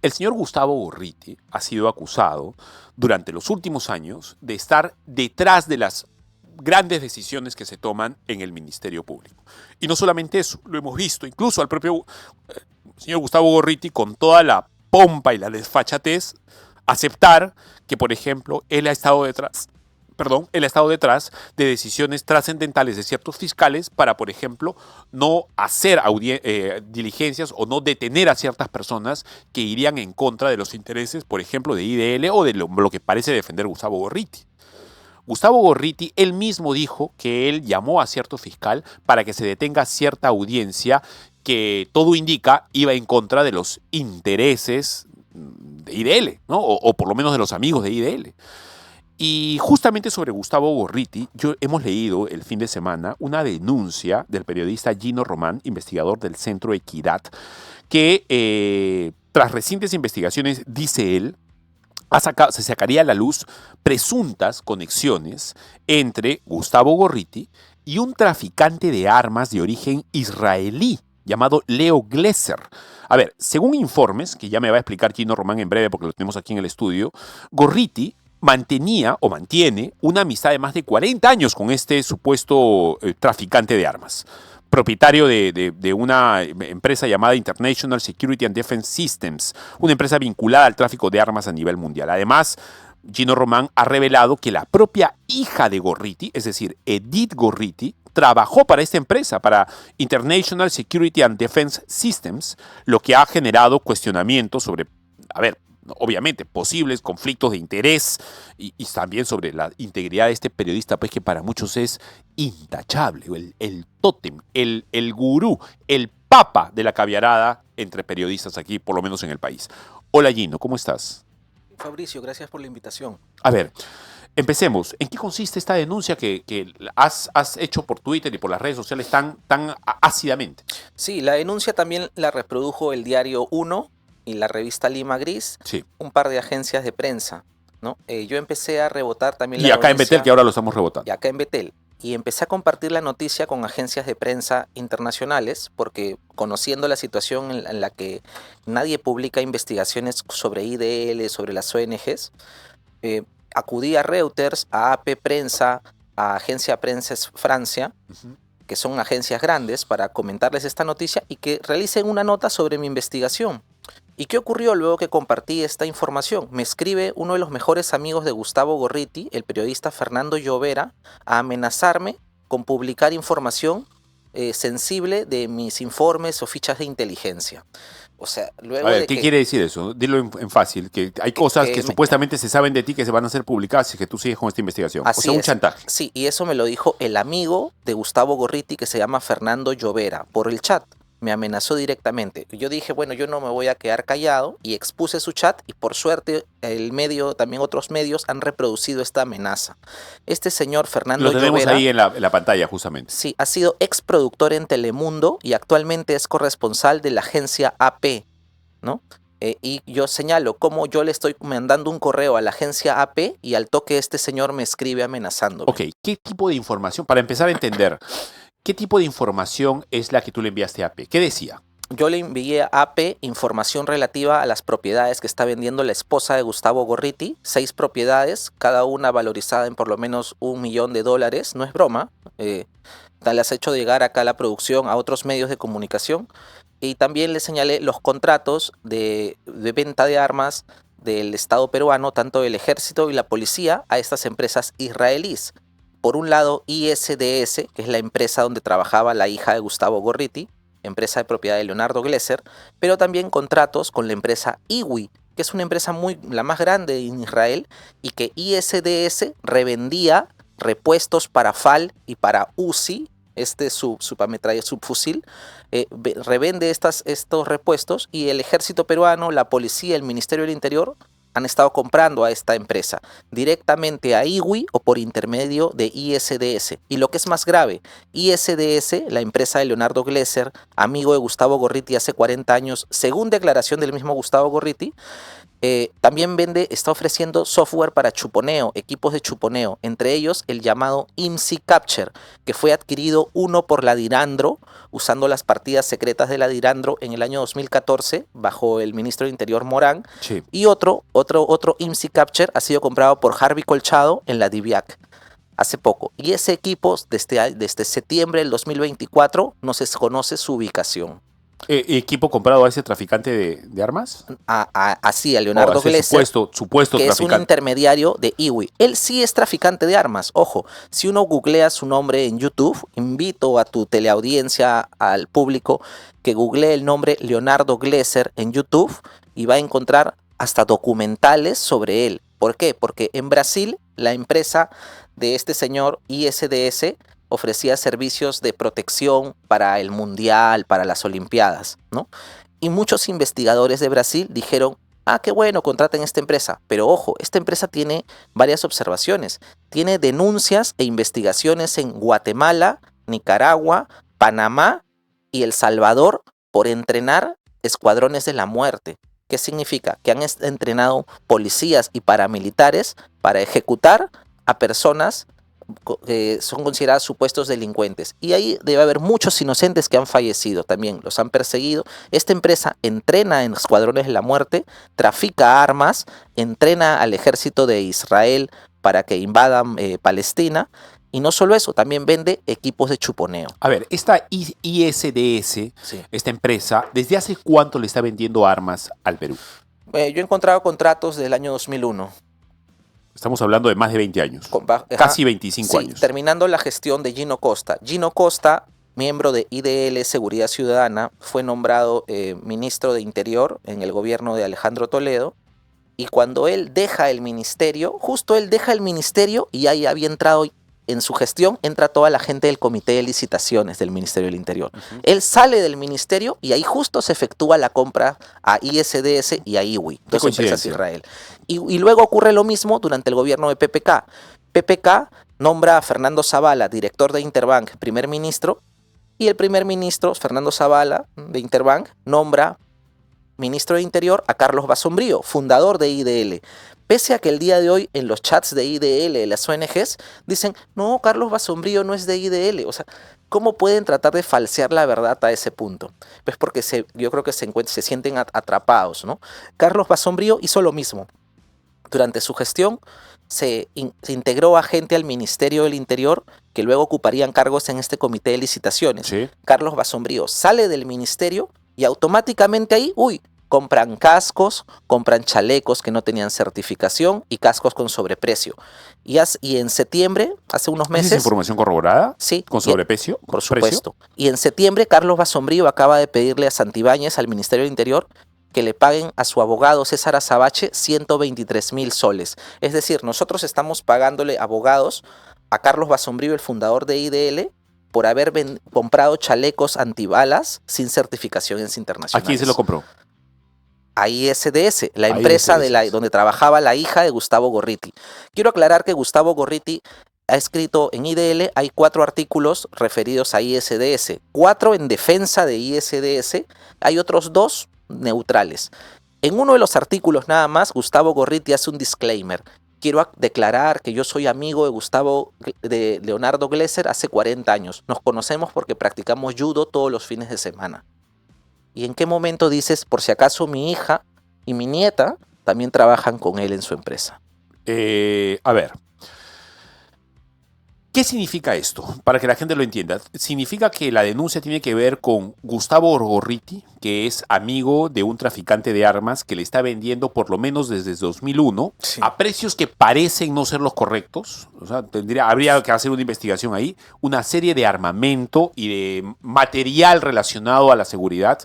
El señor Gustavo Gorriti ha sido acusado durante los últimos años de estar detrás de las grandes decisiones que se toman en el Ministerio Público. Y no solamente eso, lo hemos visto incluso al propio señor Gustavo Gorriti con toda la pompa y la desfachatez aceptar que, por ejemplo, él ha estado detrás de decisiones trascendentales de ciertos fiscales para, por ejemplo, no hacer diligencias o no detener a ciertas personas que irían en contra de los intereses, por ejemplo, de IDL o de lo que parece defender Gustavo Gorriti. Gustavo Gorriti, él mismo dijo que él llamó a cierto fiscal para que se detenga cierta audiencia que todo indica iba en contra de los intereses de IDL, ¿no? O por lo menos de los amigos de IDL. Y justamente sobre Gustavo Gorriti, hemos leído el fin de semana una denuncia del periodista Gino Román, investigador del Centro Equidad, que tras recientes investigaciones, dice él, se sacaría a la luz presuntas conexiones entre Gustavo Gorriti y un traficante de armas de origen israelí llamado Leo Gleser. A ver, según informes, que ya me va a explicar Gino Román en breve porque lo tenemos aquí en el estudio, Gorriti mantenía o mantiene una amistad de más de 40 años con este supuesto traficante de armas, propietario de una empresa llamada International Security and Defense Systems, una empresa vinculada al tráfico de armas a nivel mundial. Además, Gino Román ha revelado que la propia hija de Gorriti, es decir, Edith Gorriti, trabajó para esta empresa, para International Security and Defense Systems, lo que ha generado cuestionamientos sobre, a ver, obviamente, posibles conflictos de interés y también sobre la integridad de este periodista, pues que para muchos es intachable, el tótem, el gurú, el papa de la caviarada entre periodistas aquí, por lo menos en el país. Hola Gino, ¿cómo estás? Fabricio, gracias por la invitación. A ver, empecemos. ¿En qué consiste esta denuncia que has hecho por Twitter y por las redes sociales tan ácidamente? Sí, la denuncia también la reprodujo el diario Uno y la revista Lima Gris, Sí. un par de agencias de prensa, ¿no? Yo empecé a rebotar también Y la acá en noticia, Betel, que ahora lo estamos rebotando. y acá en Betel. Y empecé a compartir la noticia con agencias de prensa internacionales, porque conociendo la situación en la que nadie publica investigaciones sobre IDL, sobre las ONGs, acudí a Reuters, a AP Prensa, a Agencia Prenses Francia, que son agencias grandes, para comentarles esta noticia y que realicen una nota sobre mi investigación. ¿Y qué ocurrió luego que compartí esta información? Me escribe uno de los mejores amigos de Gustavo Gorriti, el periodista Fernando Llovera, a amenazarme con publicar información sensible de mis informes o fichas de inteligencia. O sea, luego A ver, de ¿qué que, quiere decir eso? Dilo en fácil, que hay cosas que me- supuestamente se saben de ti que se van a hacer públicas y que tú sigues con esta investigación. O Así sea, un es. chantaje. Sí, y eso me lo dijo el amigo de Gustavo Gorriti que se llama Fernando Llovera por el chat. Me amenazó directamente. Yo dije, bueno, yo no me voy a quedar callado y expuse su chat y por suerte el medio, también otros medios han reproducido esta amenaza. Este señor Fernando Lo tenemos Llovera, ahí en la pantalla, justamente. sí, ha sido ex productor en Telemundo y actualmente es corresponsal de la agencia AP, ¿no? Y yo señalo cómo yo le estoy mandando un correo a la agencia AP y al toque este señor me escribe amenazándome. Ok, ¿qué tipo de información, para empezar a entender, qué tipo de información es la que tú le enviaste a AP? ¿Qué decía? Yo le envié a AP información relativa a las propiedades que está vendiendo la esposa de Gustavo Gorriti, 6 propiedades, cada una valorizada en por lo menos $1 millón, no es broma, las he hecho llegar acá a la producción, a otros medios de comunicación, y también le señalé los contratos de venta de armas del Estado peruano, tanto del ejército y la policía, a estas empresas israelíes. Por un lado, ISDS, que es la empresa donde trabajaba la hija de Gustavo Gorriti, empresa de propiedad de Leonardo Glesser, pero también contratos con la empresa IWI, que es una empresa la más grande en Israel, y que ISDS revendía repuestos para FAL y para UCI, subfusil, revende estos repuestos y el ejército peruano, la policía, el Ministerio del Interior han estado comprando a esta empresa directamente a IWI o por intermedio de ISDS. Y lo que es más grave, ISDS, la empresa de Leonardo Glesser, amigo de Gustavo Gorriti hace 40 años, según declaración del mismo Gustavo Gorriti, También está ofreciendo software para chuponeo, equipos de chuponeo, entre ellos el llamado IMSI Capture, que fue adquirido uno por la Dirandro, usando las partidas secretas de la Dirandro en el año 2014, bajo el ministro de Interior Morán, Sí. y otro IMSI Capture ha sido comprado por Harvey Colchado en la DIVIAC hace poco. Y ese equipo, desde septiembre del 2024, no se conoce su ubicación. ¿Equipo comprado a ese traficante de armas? Así, a Leonardo ese Glesser, supuesto que es un traficante. intermediario de IWI. Él sí es traficante de armas. Ojo, si uno googlea su nombre en YouTube, invito a tu teleaudiencia, al público, que googlee el nombre Leonardo Glesser en YouTube y va a encontrar hasta documentales sobre él. ¿Por qué? Porque en Brasil, la empresa de este señor ISDS ofrecía servicios de protección para el Mundial, para las Olimpiadas, ¿no? Y muchos investigadores de Brasil dijeron, qué bueno, contraten esta empresa. Pero ojo, esta empresa tiene varias observaciones. Tiene denuncias e investigaciones en Guatemala, Nicaragua, Panamá y El Salvador por entrenar escuadrones de la muerte. ¿Qué significa? Que han entrenado policías y paramilitares para ejecutar a personas que son consideradas supuestos delincuentes. Y ahí debe haber muchos inocentes que han fallecido también, los han perseguido. Esta empresa entrena en escuadrones de la muerte, trafica armas, entrena al ejército de Israel para que invadan Palestina. Y no solo eso, también vende equipos de chuponeo. A ver, esta ISDS, Sí. esta empresa, ¿desde hace cuánto le está vendiendo armas al Perú? Yo he encontrado contratos del año 2001. Estamos hablando de más de 20 años. Casi 25 sí, años. Terminando la gestión de Gino Costa. Gino Costa, miembro de IDL Seguridad Ciudadana, fue nombrado ministro de Interior en el gobierno de Alejandro Toledo. Y cuando él deja el ministerio, justo él deja el ministerio y ahí había entrado, en su gestión, entra toda la gente del Comité de Licitaciones del Ministerio del Interior. Él sale del ministerio y ahí justo se efectúa la compra a ISDS y a IWI, dos empresas de Israel. Y luego ocurre lo mismo durante el gobierno de PPK. PPK nombra a Fernando Zavala, director de Interbank, primer ministro, y el primer ministro, Fernando Zavala, de Interbank, nombra ministro de Interior a Carlos Basombrío, fundador de IDL. Pese a que el día de hoy en los chats de IDL, de las ONGs, dicen, no, Carlos Basombrío no es de IDL. O sea, ¿cómo pueden tratar de falsear la verdad a ese punto? Pues porque yo creo que se sienten atrapados, ¿no? Carlos Basombrío hizo lo mismo. Durante su gestión se integró a gente al Ministerio del Interior que luego ocuparían cargos en este comité de licitaciones. Sí. Carlos Basombrío sale del ministerio y automáticamente ahí, compran cascos, compran chalecos que no tenían certificación y cascos con sobreprecio. Y en septiembre, hace unos meses... ¿Es información corroborada? Sí. ¿Con sobreprecio? Por supuesto. Y en septiembre, Carlos Basombrío acaba de pedirle a Santibáñez, al Ministerio del Interior, que le paguen a su abogado César Azabache 123,000 soles. Es decir, nosotros estamos pagándole abogados a Carlos Basombrío, el fundador de IDL, por haber comprado chalecos antibalas sin certificaciones internacionales. ¿A quién se lo compró? A ISDS, la empresa donde trabajaba la hija de Gustavo Gorriti. Quiero aclarar que Gustavo Gorriti ha escrito en IDL, hay 4 artículos referidos a ISDS, 4 en defensa de ISDS, hay otros 2 neutrales. En uno de los artículos nada más, Gustavo Gorriti hace un disclaimer. Quiero declarar que yo soy amigo de Leonardo Glesser hace 40 años. Nos conocemos porque practicamos judo todos los fines de semana. ¿Y en qué momento dices, por si acaso mi hija y mi nieta también trabajan con él en su empresa? A ver, ¿qué significa esto? Para que la gente lo entienda. Significa que la denuncia tiene que ver con Gustavo Gorriti, que es amigo de un traficante de armas que le está vendiendo por lo menos desde 2001 a precios que parecen no ser los correctos. O sea, habría que hacer una investigación ahí. Una serie de armamento y de material relacionado a la seguridad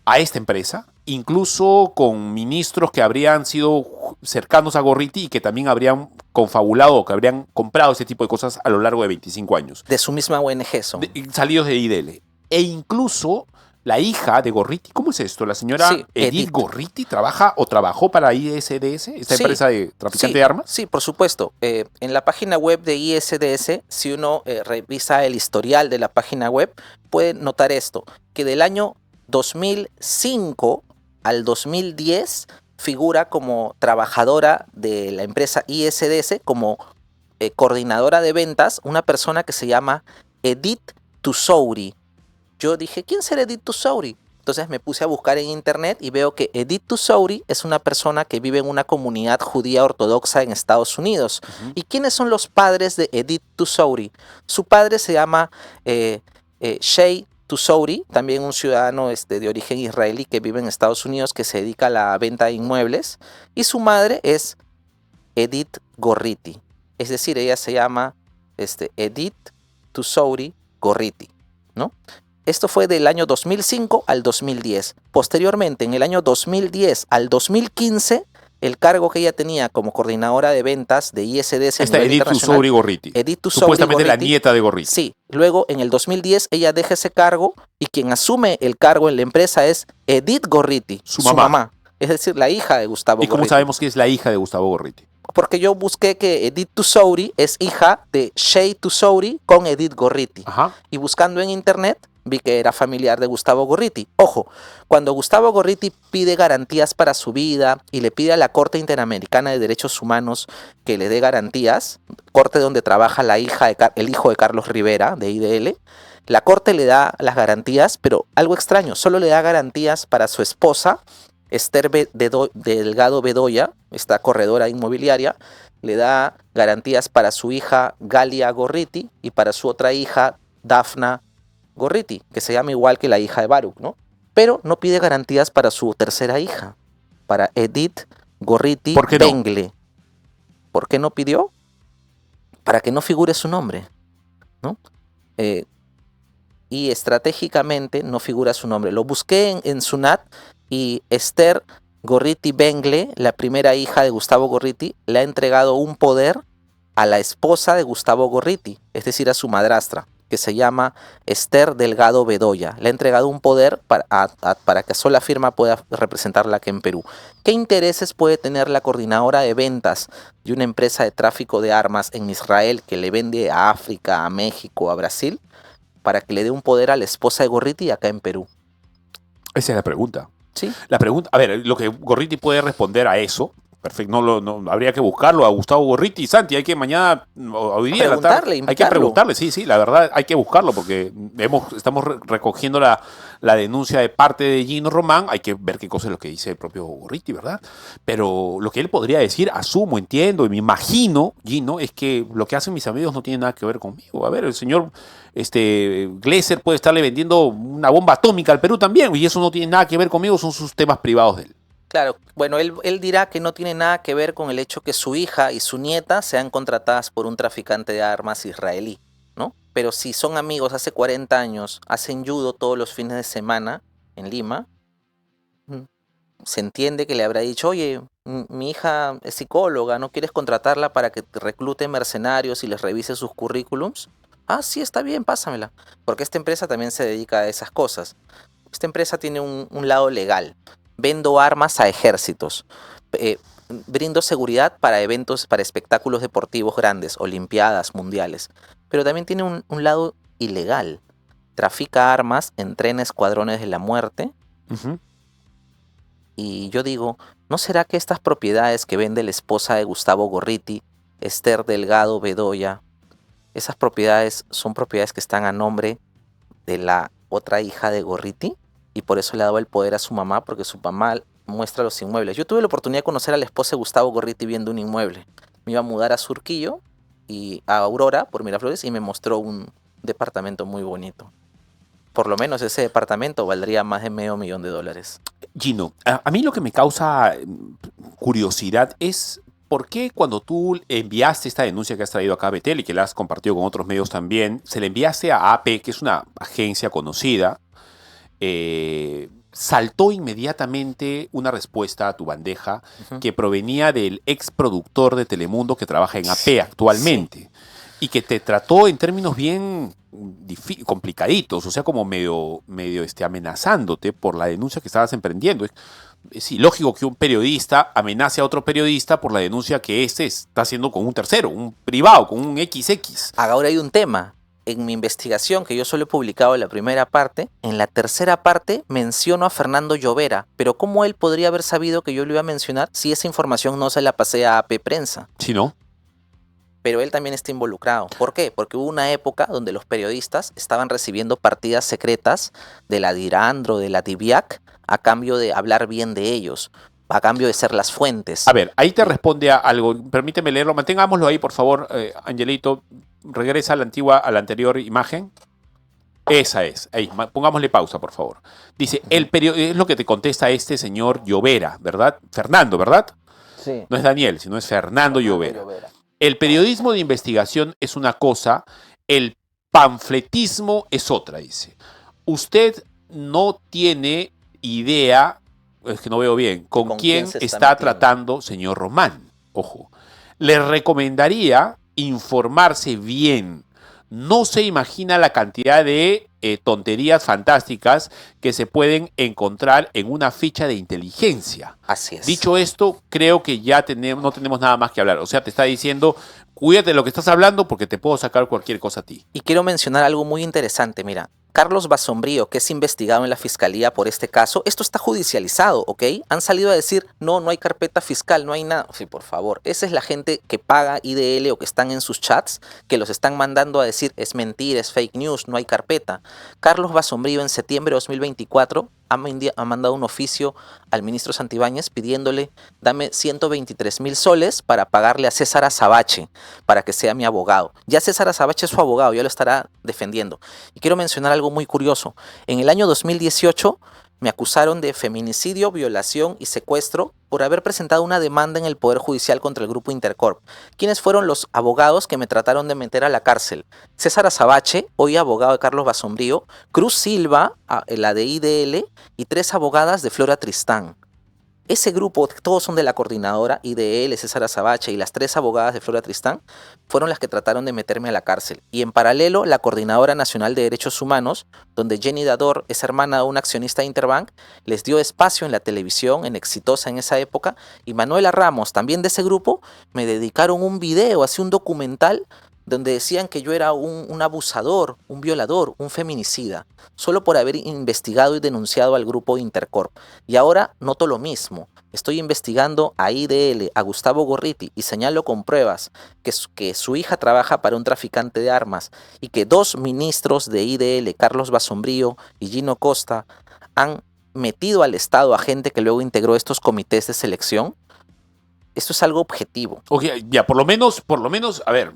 a esta empresa, incluso con ministros que habrían sido cercanos a Gorriti y que también habrían confabulado o que habrían comprado ese tipo de cosas a lo largo de 25 años. De su misma ONG son. Salidos de IDL. E incluso la hija de Gorriti, ¿cómo es esto? La señora Edith Gorriti trabaja o trabajó para ISDS, esta empresa de traficante de armas. Sí, por supuesto. En la página web de ISDS, si uno revisa el historial de la página web, puede notar esto, que del año 2005 al 2010 figura como trabajadora de la empresa ISDS, como coordinadora de ventas, una persona que se llama Edith Tusouri. Yo dije, ¿quién será Edith Tusouri? Entonces me puse a buscar en internet y veo que Edith Tusouri es una persona que vive en una comunidad judía ortodoxa en Estados Unidos. ¿Y quiénes son los padres de Edith Tusouri? Su padre se llama Shea Tusouri, también un ciudadano de origen israelí que vive en Estados Unidos, que se dedica a la venta de inmuebles. Y su madre es Edith Gorriti. Es decir, ella se llama Edith Tusouri Gorriti, ¿no? Esto fue del año 2005 al 2010. Posteriormente, en el año 2010 al 2015, el cargo que ella tenía como coordinadora de ventas de ISDS a nivel Edith Tusouri Gorriti. Edith Tusouri Supuestamente Gorriti, la nieta de Gorriti. Sí. Luego, en el 2010, ella deja ese cargo y quien asume el cargo en la empresa es Edith Gorriti, su mamá. Es decir, la hija de Gustavo Gorriti. ¿Y cómo sabemos que es la hija de Gustavo Gorriti? Porque yo busqué que Edith Tusouri es hija de Shea Tusouri con Edith Gorriti. Ajá. Y buscando en internet vi que era familiar de Gustavo Gorriti. Ojo, cuando Gustavo Gorriti pide garantías para su vida y le pide a la Corte Interamericana de Derechos Humanos que le dé garantías, corte donde trabaja el hijo de Carlos Rivera, de IDL, la Corte le da las garantías, pero algo extraño, solo le da garantías para su esposa, Esther Delgado Bedoya, esta corredora inmobiliaria, le da garantías para su hija Galia Gorriti y para su otra hija Dafna Gorriti, que se llama igual que la hija de Baruch, ¿no? Pero no pide garantías para su tercera hija, para Edith Gorriti Bengle. ¿Por qué no pidió? Para que no figure su nombre, ¿no? Y estratégicamente no figura su nombre. Lo busqué en Sunat y Esther Gorriti Bengle, la primera hija de Gustavo Gorriti, le ha entregado un poder a la esposa de Gustavo Gorriti, es decir, a su madrastra, que se llama Esther Delgado Bedoya. Le ha entregado un poder para que sola firma pueda representarla aquí en Perú. ¿Qué intereses puede tener la coordinadora de ventas de una empresa de tráfico de armas en Israel que le vende a África, a México, a Brasil, para que le dé un poder a la esposa de Gorriti acá en Perú? Esa es la pregunta. Sí. La pregunta, a ver, lo que Gorriti puede responder a eso, perfecto, no habría que buscarlo a Gustavo Gorriti. Santi, hay que mañana, hoy día, hay que preguntarle, sí, la verdad hay que buscarlo porque estamos recogiendo la denuncia de parte de Gino Román, hay que ver qué cosa es lo que dice el propio Gorriti, ¿verdad? Pero lo que él podría decir, asumo, entiendo y me imagino, Gino, es que lo que hacen mis amigos no tiene nada que ver conmigo. A ver, el señor Glesser puede estarle vendiendo una bomba atómica al Perú también y eso no tiene nada que ver conmigo, son sus temas privados de él. Claro, bueno, él dirá que no tiene nada que ver con el hecho que su hija y su nieta sean contratadas por un traficante de armas israelí, ¿no? Pero si son amigos hace 40 años, hacen judo todos los fines de semana en Lima, se entiende que le habrá dicho, oye, mi hija es psicóloga, ¿no quieres contratarla para que reclute mercenarios y les revise sus currículums? Ah, sí, está bien, pásamela. Porque esta empresa también se dedica a esas cosas. Esta empresa tiene un lado legal. Vendo armas a ejércitos, brindo seguridad para eventos, para espectáculos deportivos grandes, olimpiadas, mundiales, pero también tiene un lado ilegal. Trafica armas, entrena escuadrones de la muerte. Y yo digo, ¿no será que estas propiedades que vende la esposa de Gustavo Gorriti, Esther Delgado Bedoya, esas propiedades son propiedades que están a nombre de la otra hija de Gorriti? Y por eso le ha dado el poder a su mamá, porque su mamá muestra los inmuebles. Yo tuve la oportunidad de conocer a la esposa de Gustavo Gorriti viendo un inmueble. Me iba a mudar a Surquillo y a Aurora, por Miraflores, y me mostró un departamento muy bonito. Por lo menos ese departamento valdría más de $500,000. Gino, a mí lo que me causa curiosidad es por qué cuando tú enviaste esta denuncia que has traído acá a Betel y que la has compartido con otros medios también, se la enviaste a AP, que es una agencia conocida, saltó inmediatamente una respuesta a tu bandeja que provenía del ex productor de Telemundo que trabaja en AP actualmente y que te trató en términos bien complicaditos, o sea, como medio amenazándote por la denuncia que estabas emprendiendo. Es ilógico que un periodista amenace a otro periodista por la denuncia que está haciendo con un tercero, un privado, con un XX. Ahora hay un tema. en mi investigación, que yo solo he publicado la primera parte, en la tercera parte menciono a Fernando Llovera, pero ¿cómo él podría haber sabido que yo lo iba a mencionar si esa información no se la pasé a AP Prensa? ¿Sí, no? Pero él también está involucrado. ¿Por qué? Porque hubo una época donde los periodistas estaban recibiendo partidas secretas de la Dirandro, de la DIVIAC, a cambio de hablar bien de ellos, a cambio de ser las fuentes. A ver, ahí te responde a algo. Permíteme leerlo. Mantengámoslo ahí, por favor, Angelito. Regresa a la anterior imagen. Esa es. Ahí, pongámosle pausa, por favor. Dice, es lo que te contesta este señor Llovera, ¿verdad? Fernando, ¿verdad? Sí. No es Daniel, sino es Fernando Llovera. El periodismo de investigación es una cosa, el panfletismo es otra, dice. Usted no tiene idea, es que no veo bien, con quién se está metiendo? tratando señor Román. Ojo. Le recomendaría informarse bien. No se imagina la cantidad de tonterías fantásticas que se pueden encontrar en una ficha de inteligencia. Así es. Dicho esto, creo que ya no tenemos nada más que hablar. O sea, te está diciendo, cuídate de lo que estás hablando porque te puedo sacar cualquier cosa a ti. Y quiero mencionar algo muy interesante, mira. Carlos Basombrío, que es investigado en la fiscalía por este caso, esto está judicializado, ¿ok? Han salido a decir, no hay carpeta fiscal, no hay nada. Sí, por favor, esa es la gente que paga IDL o que están en sus chats, que los están mandando a decir, es mentira, es fake news, no hay carpeta. Carlos Basombrío en septiembre de 2024 ha mandado un oficio al ministro Santibáñez pidiéndole, dame 123,000 soles para pagarle a César Azabache, para que sea mi abogado. Ya César Azabache es su abogado, ya lo estará defendiendo. Y quiero mencionar algo muy curioso. En el año 2018 me acusaron de feminicidio, violación y secuestro por haber presentado una demanda en el Poder Judicial contra el Grupo Intercorp. ¿Quiénes fueron los abogados que me trataron de meter a la cárcel? César Azabache, hoy abogado de Carlos Basombrío, Cruz Silva, la de IDL, y 3 abogadas de Flora Tristán. Ese grupo, todos son de la coordinadora IDL, César Azabache y las 3 abogadas de Flora Tristán, fueron las que trataron de meterme a la cárcel. Y en paralelo, la Coordinadora Nacional de Derechos Humanos, donde Jenny Dador es hermana de un accionista de Interbank, les dio espacio en la televisión, en Exitosa en esa época, y Manuela Ramos, también de ese grupo, me dedicaron un video, así un documental, donde decían que yo era un abusador, un violador, un feminicida, solo por haber investigado y denunciado al grupo Intercorp. Y ahora noto lo mismo. Estoy investigando a IDL, a Gustavo Gorriti, y señalo con pruebas que su hija trabaja para un traficante de armas y que 2 ministros de IDL, Carlos Basombrío y Gino Costa, han metido al Estado a gente que luego integró estos comités de selección. Esto es algo objetivo. Ok, ya, por lo menos, a ver,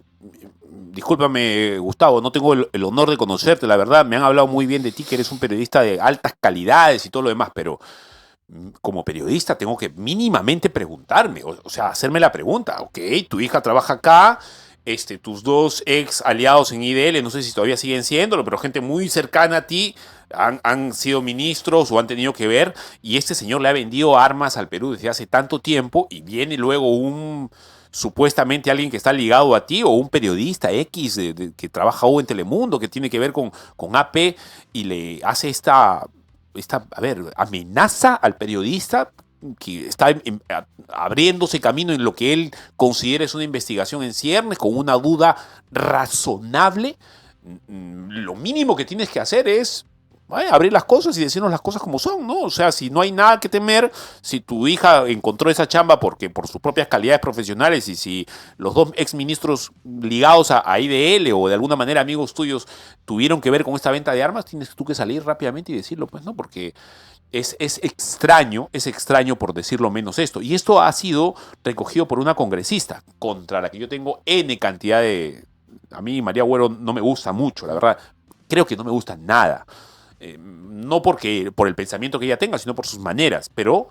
discúlpame, Gustavo, no tengo el honor de conocerte, la verdad, me han hablado muy bien de ti, que eres un periodista de altas calidades y todo lo demás, pero como periodista tengo que mínimamente preguntarme, o sea, hacerme la pregunta, ok, tu hija trabaja acá, tus 2 ex aliados en IDL, no sé si todavía siguen siéndolo, pero gente muy cercana a ti han sido ministros o han tenido que ver, y este señor le ha vendido armas al Perú desde hace tanto tiempo, y viene luego supuestamente alguien que está ligado a ti, o un periodista X que trabaja hoy en Telemundo, que tiene que ver con AP, y le hace esta amenaza al periodista que está abriéndose camino en lo que él considera es una investigación en ciernes, con una duda razonable. Lo mínimo que tienes que hacer es abrir las cosas y decirnos las cosas como son, ¿no? O sea, si no hay nada que temer, si tu hija encontró esa chamba por sus propias calidades profesionales, y si los 2 exministros ligados a IDL o de alguna manera amigos tuyos tuvieron que ver con esta venta de armas, tienes tú que salir rápidamente y decirlo, pues, ¿no? Porque es extraño por decirlo menos esto. Y esto ha sido recogido por una congresista contra la que yo tengo N cantidad de... A mí María Agüero no me gusta mucho, la verdad. Creo que no me gusta nada. No por el pensamiento que ella tenga, sino por sus maneras, pero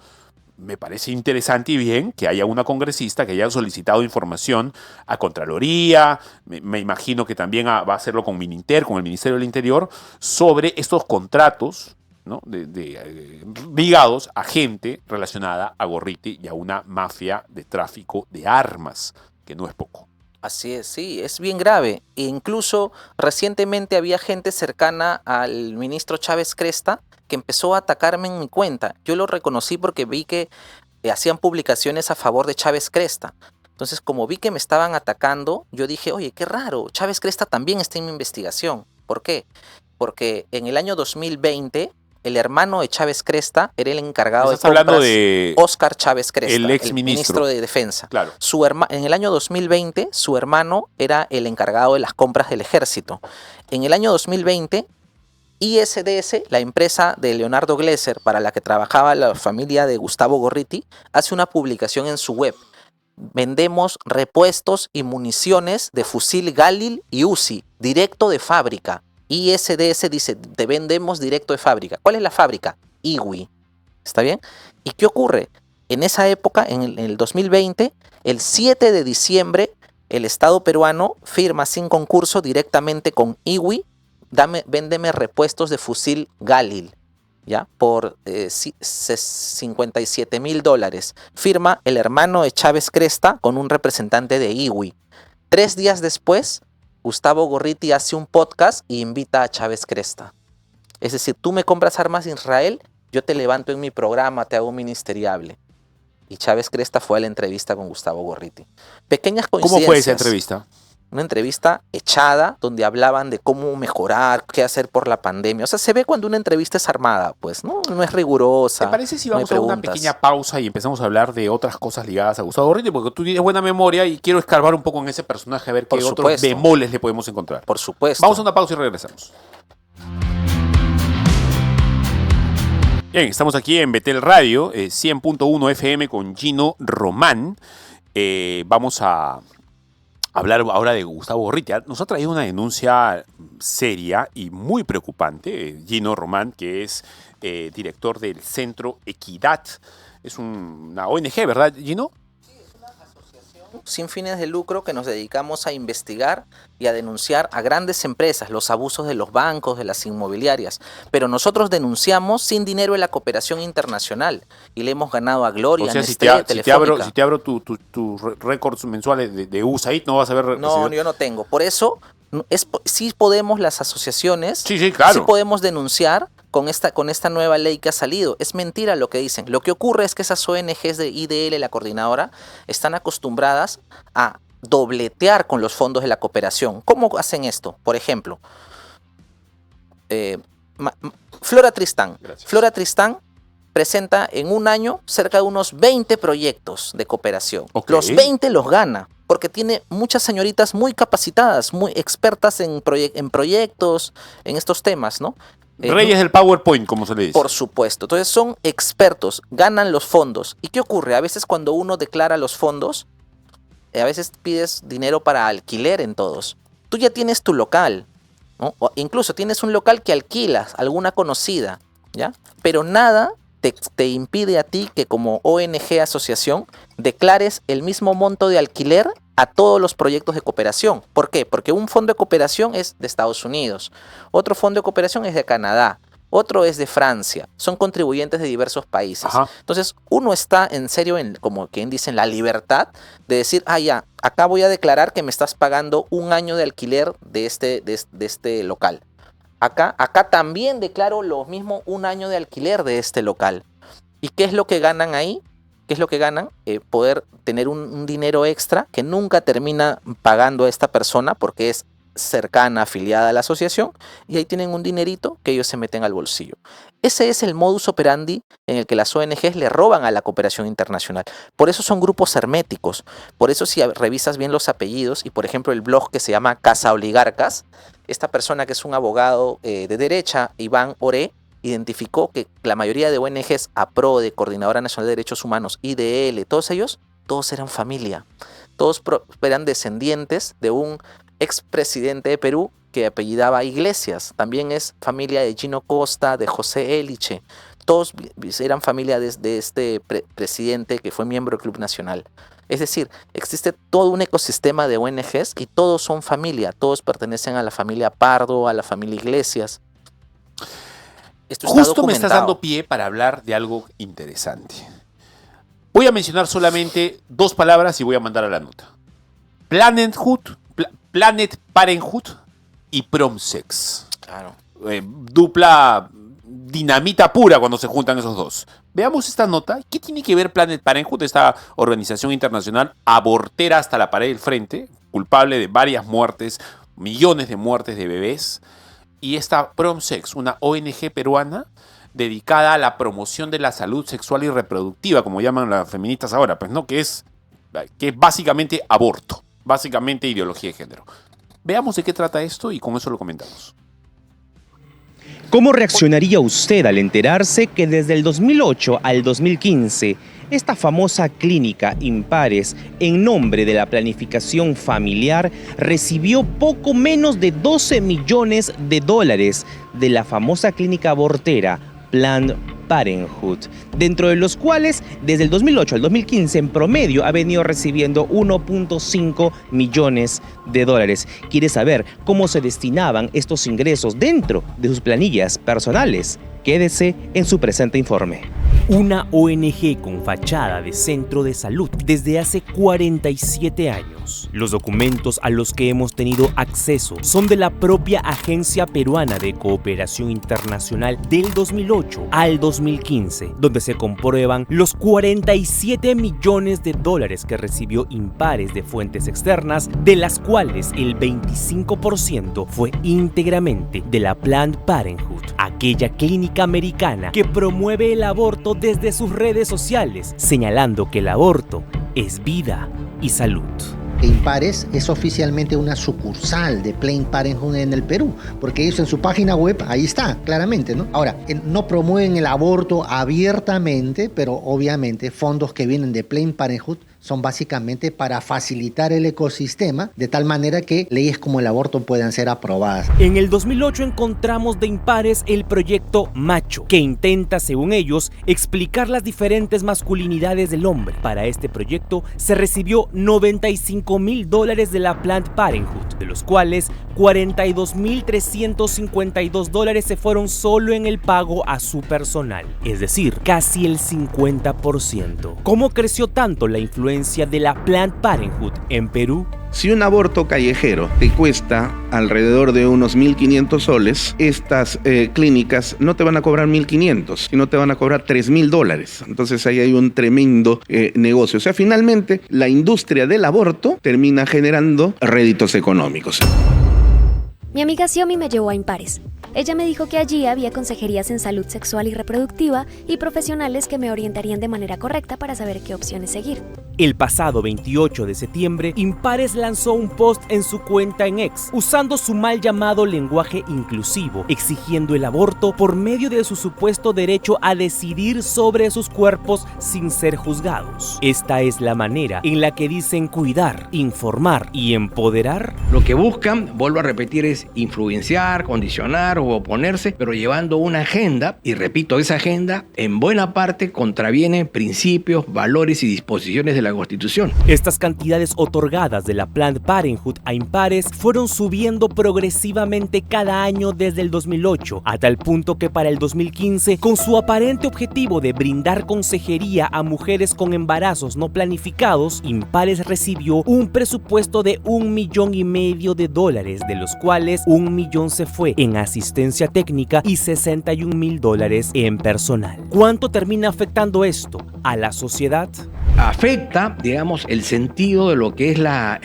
me parece interesante y bien que haya una congresista que haya solicitado información a Contraloría, me imagino que también va a hacerlo con Mininter, con el Ministerio del Interior, sobre estos contratos, ¿no? Ligados a gente relacionada a Gorriti y a una mafia de tráfico de armas, que no es poco. Así es, sí, es bien grave. E incluso recientemente había gente cercana al ministro Chávez Cresta que empezó a atacarme en mi cuenta. Yo lo reconocí porque vi que hacían publicaciones a favor de Chávez Cresta. Entonces, como vi que me estaban atacando, yo dije, oye, qué raro, Chávez Cresta también está en mi investigación. ¿Por qué? Porque en el año 2020, el hermano de Chávez Cresta era el encargado de Estás hablando compras, de Óscar Chávez Cresta, el ex el ministro de Defensa. Claro. En el año 2020, su hermano era el encargado de las compras del ejército. En el año 2020, ISDS, la empresa de Leonardo Glesser para la que trabajaba la familia de Gustavo Gorriti, hace una publicación en su web. Vendemos repuestos y municiones de fusil Galil y Uzi, directo de fábrica. ISDS dice, te vendemos directo de fábrica. ¿Cuál es la fábrica? IWI. ¿Está bien? ¿Y qué ocurre? En esa época, en el 2020, el 7 de diciembre, el Estado peruano firma sin concurso directamente con IWI, véndeme repuestos de fusil Galil, ¿ya? Por $57,000. Firma el hermano de Chávez Cresta con un representante de IWI. 3 días después, Gustavo Gorriti hace un podcast y invita a Chávez Cresta. Es decir, tú me compras armas de Israel, yo te levanto en mi programa, te hago un ministeriable. Y Chávez Cresta fue a la entrevista con Gustavo Gorriti. Pequeñas coincidencias. ¿Cómo fue esa entrevista? Una entrevista echada donde hablaban de cómo mejorar, qué hacer por la pandemia. O sea, se ve cuando una entrevista es armada, pues, ¿no? No es rigurosa. ¿Te parece si no hay vamos a una preguntas. pequeña pausa y empezamos a hablar de otras cosas ligadas a Gustavo Gorriti? Porque tú tienes buena memoria y quiero escarbar un poco en ese personaje a ver qué otros bemoles le podemos encontrar. Por supuesto. Vamos a una pausa y regresamos. Bien, estamos aquí en Betel Radio, 100.1 FM con Gino Román. Vamos a hablar ahora de Gustavo Gorriti. Nos ha traído una denuncia seria y muy preocupante. Gino Román, que es director del Centro Equidad. Es una ONG, ¿verdad, Gino? Sin fines de lucro que nos dedicamos a investigar y a denunciar a grandes empresas, los abusos de los bancos, de las inmobiliarias. Pero nosotros denunciamos sin dinero en la cooperación internacional y le hemos ganado a Gloria, o sea, Nestlé, Telefónica. Si te abro tus récords mensuales de USAID, no vas a ver... No, yo no tengo. Por eso, sí podemos las asociaciones, sí, claro. Sí podemos denunciar con esta nueva ley que ha salido. Es mentira lo que dicen. Lo que ocurre es que esas ONGs de IDL, la coordinadora, están acostumbradas a dobletear con los fondos de la cooperación. ¿Cómo hacen esto? Por ejemplo, Flora Tristán. Gracias. Flora Tristán presenta en un año cerca de unos 20 proyectos de cooperación. Okay. Los 20 los gana, porque tiene muchas señoritas muy capacitadas, muy expertas en proyectos, en estos temas, ¿no? Reyes del PowerPoint, como se le dice. Por supuesto. Entonces son expertos, ganan los fondos. ¿Y qué ocurre? A veces cuando uno declara los fondos, a veces pides dinero para alquiler en todos. Tú ya tienes tu local, ¿no? O incluso tienes un local que alquilas, alguna conocida, ¿ya? Pero nada te impide a ti que como ONG asociación declares el mismo monto de alquiler a todos los proyectos de cooperación. ¿Por qué? Porque un fondo de cooperación es de Estados Unidos, otro fondo de cooperación es de Canadá, otro es de Francia. Son contribuyentes de diversos países. Ajá. Entonces, uno está en serio, como quien dice, en la libertad de decir, ya, acá voy a declarar que me estás pagando un año de alquiler de este local. Acá también declaro lo mismo, un año de alquiler de este local. ¿Y qué es lo que ganan ahí? ¿Qué es lo que ganan? Poder tener un dinero extra que nunca termina pagando a esta persona porque es cercana, afiliada a la asociación, y ahí tienen un dinerito que ellos se meten al bolsillo. Ese es el modus operandi en el que las ONGs le roban a la cooperación internacional. Por eso son grupos herméticos. Por eso si revisas bien los apellidos y por ejemplo el blog que se llama Casa Oligarcas, esta persona que es un abogado de derecha, Iván Oré, identificó que la mayoría de ONGs, APRODE, Coordinadora Nacional de Derechos Humanos, IDL, todos ellos, todos eran familia. Todos eran descendientes de un expresidente de Perú que apellidaba Iglesias. También es familia de Gino Costa, de José Eliche. Todos eran familia de este presidente que fue miembro del Club Nacional. Es decir, existe todo un ecosistema de ONGs y todos son familia. Todos pertenecen a la familia Pardo, a la familia Iglesias. Esto está Justo me estás dando pie para hablar de algo interesante. Voy a mencionar solamente 2 palabras y voy a mandar a la nota. Planet Parenthood y Promsex. Claro. dinamita pura cuando se juntan esos dos. Veamos esta nota. ¿Qué tiene que ver Planned Parenthood, esta organización internacional abortera hasta la pared del frente, culpable de varias muertes, millones de muertes de bebés? Y esta PromSex, una ONG peruana dedicada a la promoción de la salud sexual y reproductiva, como llaman las feministas ahora, pues no, que es básicamente aborto, básicamente ideología de género. Veamos de qué trata esto y con eso lo comentamos. ¿Cómo reaccionaría usted al enterarse que desde el 2008 al 2015 esta famosa clínica Impares, en nombre de la planificación familiar, recibió poco menos de 12 millones de dólares de la famosa clínica abortera Planned Parenthood, dentro de los cuales desde el 2008 al 2015 en promedio ha venido recibiendo 1.5 millones de dólares? ¿Quiere saber cómo se destinaban estos ingresos dentro de sus planillas personales? Quédese en su presente informe. Una ONG con fachada de centro de salud desde hace 47 años. Los documentos a los que hemos tenido acceso son de la propia Agencia Peruana de Cooperación Internacional del 2008 al 2015, donde se comprueban los 47 millones de dólares que recibió Impares de fuentes externas, de las cuales el 25% fue íntegramente de la Planned Parenthood, aquella clínica americana que promueve el aborto desde sus redes sociales, señalando que el aborto es vida y salud. Impares es oficialmente una sucursal de Planned Parenthood en el Perú, porque ellos en su página web, ahí está, claramente, ¿no? Ahora, no promueven el aborto abiertamente, pero obviamente fondos que vienen de Planned Parenthood son básicamente para facilitar el ecosistema, de tal manera que leyes como el aborto puedan ser aprobadas. En el 2008 encontramos de Impares el proyecto Macho, que intenta, según ellos, explicar las diferentes masculinidades del hombre. Para este proyecto se recibió $95,000 de la Planned Parenthood, de los cuales $42,352 se fueron solo en el pago a su personal, es decir, casi el 50%. ¿Cómo creció tanto la influencia de la Planned Parenthood en Perú? Si un aborto callejero te cuesta alrededor de unos 1.500 soles, estas clínicas no te van a cobrar 1.500, sino te van a cobrar $3,000. Entonces ahí hay un tremendo negocio. O sea, finalmente la industria del aborto termina generando réditos económicos. Mi amiga Xiomi me llevó a Impares. Ella me dijo que allí había consejerías en salud sexual y reproductiva y profesionales que me orientarían de manera correcta para saber qué opciones seguir. El pasado 28 de septiembre, Impares lanzó un post en su cuenta en X, usando su mal llamado lenguaje inclusivo, exigiendo el aborto por medio de su supuesto derecho a decidir sobre sus cuerpos sin ser juzgados. Esta es la manera en la que dicen cuidar, informar y empoderar. Lo que buscan, vuelvo a repetir, es influenciar, condicionar o oponerse, pero llevando una agenda, y repito, esa agenda en buena parte contraviene principios, valores y disposiciones de la Constitución. Estas cantidades otorgadas de la Planned Parenthood a Impares fueron subiendo progresivamente cada año desde el 2008, a tal punto que para el 2015, con su aparente objetivo de brindar consejería a mujeres con embarazos no planificados, Impares recibió un presupuesto de $1,5 millones, de los cuales $1 millón se fue en asistencia técnica y $61,000 en personal. ¿Cuánto termina afectando esto a la sociedad? Afecta, digamos, el sentido de lo que es la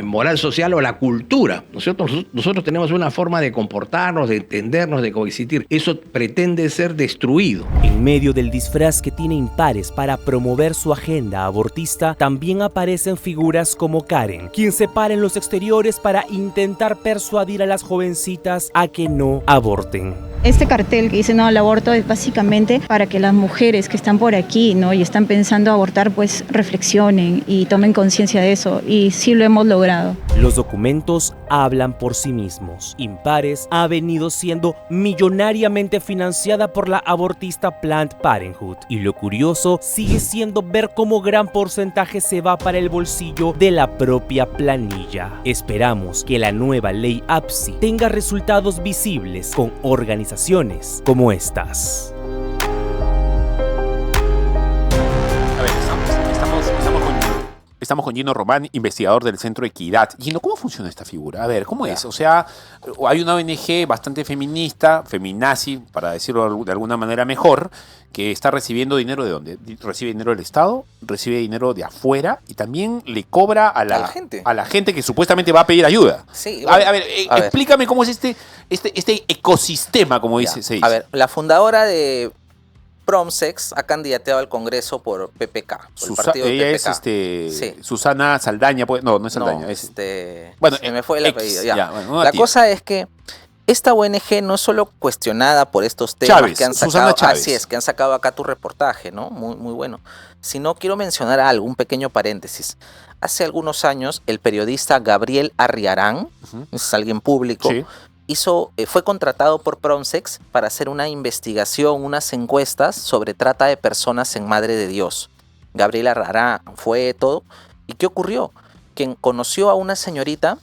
moral social o la cultura, ¿no es cierto? Nosotros tenemos una forma de comportarnos, de entendernos, de coexistir. Eso pretende ser destruido. En medio del disfraz que tiene Impares para promover su agenda abortista, también aparecen figuras como Karen, quien se para en los exteriores para intentar persuadir a las jovencitas a que no aborten. Este cartel que dice no al aborto es básicamente para que las mujeres que están por aquí, ¿no?, y están pensando abortar, pues reflexionen y tomen conciencia de eso, y sí lo hemos logrado. Los documentos hablan por sí mismos. Impares ha venido siendo millonariamente financiada por la abortista Planned Parenthood, y lo curioso sigue siendo ver cómo gran porcentaje se va para el bolsillo de la propia planilla. Esperamos que la nueva ley APSI tenga resultados visibles con organizaciones como estas. Estamos con Gino Román, investigador del Centro Equidad. Gino, ¿cómo funciona esta figura? A ver, ¿cómo es? O sea, hay una ONG bastante feminista, feminazi, para decirlo de alguna manera mejor, que está recibiendo dinero ¿de dónde? Recibe dinero del Estado, recibe dinero de afuera y también le cobra a la gente que supuestamente va a pedir ayuda. Sí, bueno, a ver, ver. Explícame cómo es este ecosistema, como se dice. A ver, la fundadora de Promsex ha candidateado al Congreso por PPK. Por el partido de ella PPK. es Susana Saldaña, pues, no es Saldaña. Bueno, se me fue el apellido. La cosa es que esta ONG no es solo cuestionada por estos temas Chávez, que han sacado, Susana Chávez. así es, que han sacado acá tu reportaje, ¿no? Muy, muy bueno. Sino quiero mencionar algo, un pequeño paréntesis. Hace algunos años, el periodista Gabriel Arriarán, es alguien público, fue contratado por Promsex para hacer una investigación, unas encuestas sobre trata de personas en Madre de Dios. Gabriel Arriarán fue todo. ¿Y qué ocurrió? Que conoció a una señorita